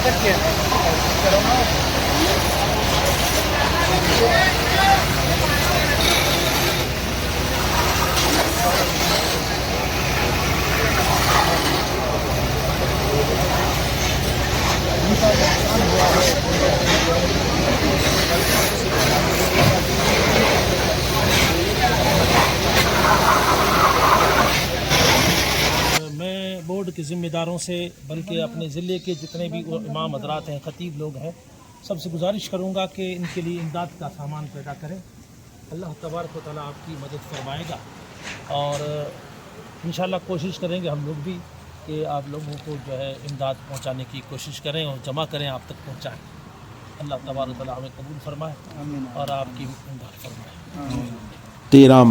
میں بورڈ کے ذمہ داروں سے بلکہ اپنے ضلع کے جتنے بھی امام حضرات ہیں، خطیب لوگ ہیں، سب سے گزارش کروں گا کہ ان کے لیے امداد کا سامان پیدا کریں۔ اللہ تبارک و تعالیٰ آپ کی مدد فرمائے گا، اور انشاءاللہ کوشش کریں گے ہم لوگ بھی کہ آپ لوگوں کو جو ہے امداد پہنچانے کی کوشش کریں اور جمع کریں، آپ تک پہنچائیں۔ اللہ تبارک و تعالیٰ ہمیں قبول فرمائے اور آپ کی امداد فرمائے۔ 13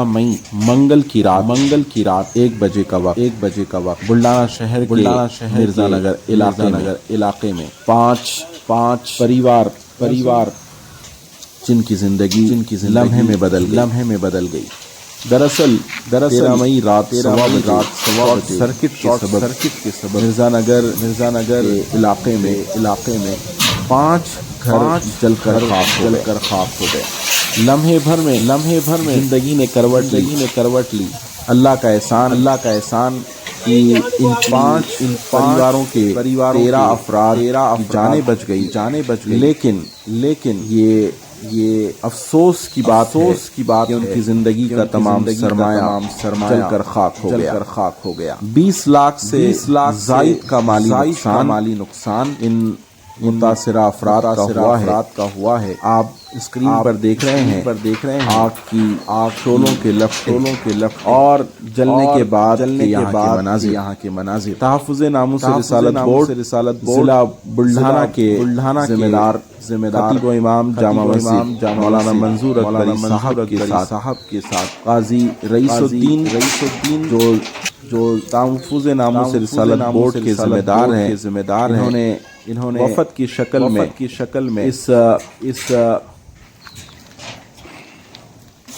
مئی منگل کی رات 1 بجے کا وقت بلڈانہ شہر کے مرزا نگر علاقے میں پانچ پریوار جن کی زندگی لمحے میں بدل گئی۔ دراصل 13 مئی رات سرکٹ کے سبب مرزا نگر علاقے میں 5 گھر جل کر خاک ہو گئے۔ لمحے بھر میں زندگی نے کروٹ لی۔ اللہ کا احسان کہ ان 5 پریواروں کے 13 افراد جانیں بچ گئی، لیکن یہ افسوس کی بات ہے کہ ان کی زندگی کا تمام سرمایہ جل کر خاک ہو گیا۔ 20 لاکھ سے زائد کا مالی نقصان ان متاثرہ افراد کا ہوا ہے۔ آپ اسکرین پر دیکھ رہے ہیں آگ کی شعلوں کے لفٹ اور جلنے کے بعد یہاں کے مناظر۔ تحفظ ناموس رسالت بورڈ ضلع بلڈھانہ کے ذمہ دار خطیب و امام جامع مسجد مولانا منظور اکبری صاحب کے ساتھ قاضی رئیس الدین جو تحفظ ناموس رسالت بورڈ کے ذمہ دار ہیں، انہوں نے وفد کی شکل میں اس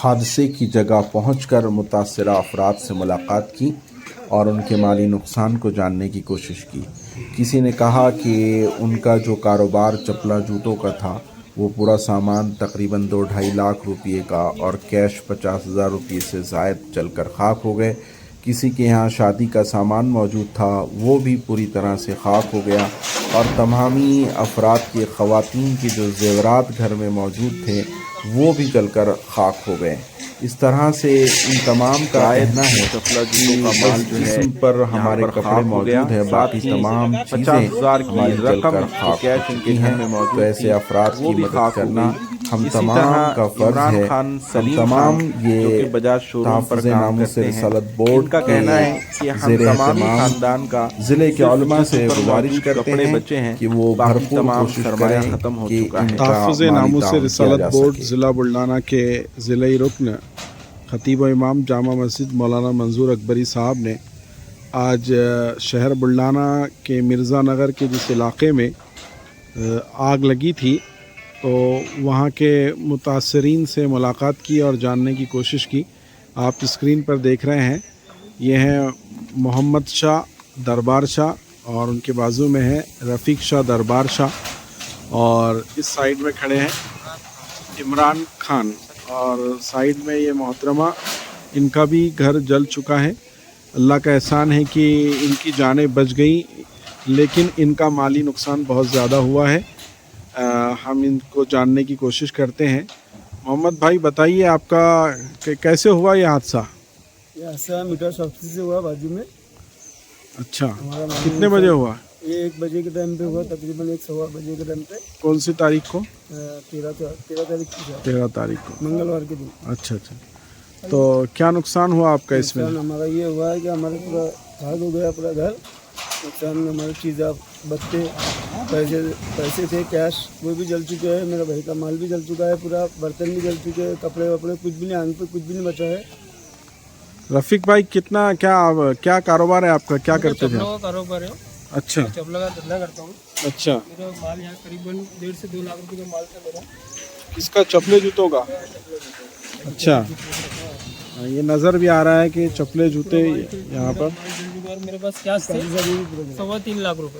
حادثے کی جگہ پہنچ کر متاثرہ افراد سے ملاقات کی اور ان کے مالی نقصان کو جاننے کی کوشش کی۔ کسی نے کہا کہ ان کا جو کاروبار چپلا جوتوں کا تھا، وہ پورا سامان تقریباً 2-2.5 لاکھ روپئے کا اور کیش 50,000 روپئے سے زائد جل کر خاک ہو گئے۔ کسی کے یہاں شادی کا سامان موجود تھا، وہ بھی پوری طرح سے خاک ہو گیا، اور تمامی افراد کے خواتین کے جو زیورات گھر میں موجود تھے وہ بھی جل کر خاک ہو گئے۔ اس طرح سے ان تمام کا کہنا ہے کہ جسم پر ہمارے کپڑے موجود ہیں، باقی تمام چیزیں ہماری جل کر خاک ہو چکی ہیں۔ تو ایسے افراد کی مدد کرنا ہم تمام کا فرض ہے۔ ہم تمام یہ تحفظ ناموس رسالت بورڈ کا کہنا ہے کہ زیر اہتمام ضلع کے علماء سے گزارش کرتے ہیں کہ وہ بھرپور کوشش کریں کہ تحفظ ناموس رسالت بورڈ ضلع بلڈانہ کے ضلعی رکن خطیب و امام جامع مسجد مولانا منظور اکبری صاحب نے آج شہر بلڈانہ کے مرزا نگر کے جس علاقے میں آگ لگی تھی، تو وہاں کے متاثرین سے ملاقات کی اور جاننے کی کوشش کی۔ آپ اسکرین پر دیکھ رہے ہیں، یہ ہیں محمد شاہ دربار شاہ، اور ان کے بازو میں ہے رفیق شاہ دربار شاہ، اور اس سائیڈ میں کھڑے ہیں عمران خان، اور سائیڈ میں یہ محترمہ، ان کا بھی گھر جل چکا ہے۔ اللہ کا احسان ہے کہ ان کی جانیں بچ گئیں، لیکن ان کا مالی نقصان بہت زیادہ ہوا ہے۔ ہم ان کو جاننے کی کوشش کرتے ہیں۔ محمد بھائی بتائیے، آپ کا کیسے ہوا یہ حادثہ؟ یہ حادثہ میٹر سبسٹی سے ہوا بازو میں۔ اچھا، کتنے بجے ہوا؟ یہ 1 بجے کے ٹائم پہ ہوا، تقریباً 1-1.15 بجے کے ٹائم پہ۔ کون سی تاریخ کو؟ 13 تاریخ کو، منگلوار کے دن۔ اچھا۔ تو کیا نقصان ہوا آپ کا اس میں؟ نقصان ہمارا یہ ہوا ہے کہ ہمارا پورا خاک ہو گیا، پورا گھر نقصان میں ہماری چیزیں، بچے، پیسے تھے کیش، وہ بھی جل چکے ہیں، میرا بھائی کا مال بھی جل چکا ہے، پورا برتن بھی جل چکے ہیں، کپڑے وپڑے کچھ بھی نہیں، آنگ پہ کچھ بھی نہیں بچا ہے۔ رفیق بھائی کیا کاروبار ہے آپ کا، کیا کرتے تھے؟ کاروبار ہے، اچھا، چپلا کا دھندا کرتا ہوں۔ اچھا، میرا مال یہاں قریباً 1.5 سے 2 لاکھ روپے کا مال تھا میرا۔ کس کا؟ چپلے جوتوں کا؟ اچھا، یہ نظر بھی آ رہا ہے کہ چپلے جوتے یہاں پر۔ میرے پاس کیش تھے 3.25 لاکھ روپے۔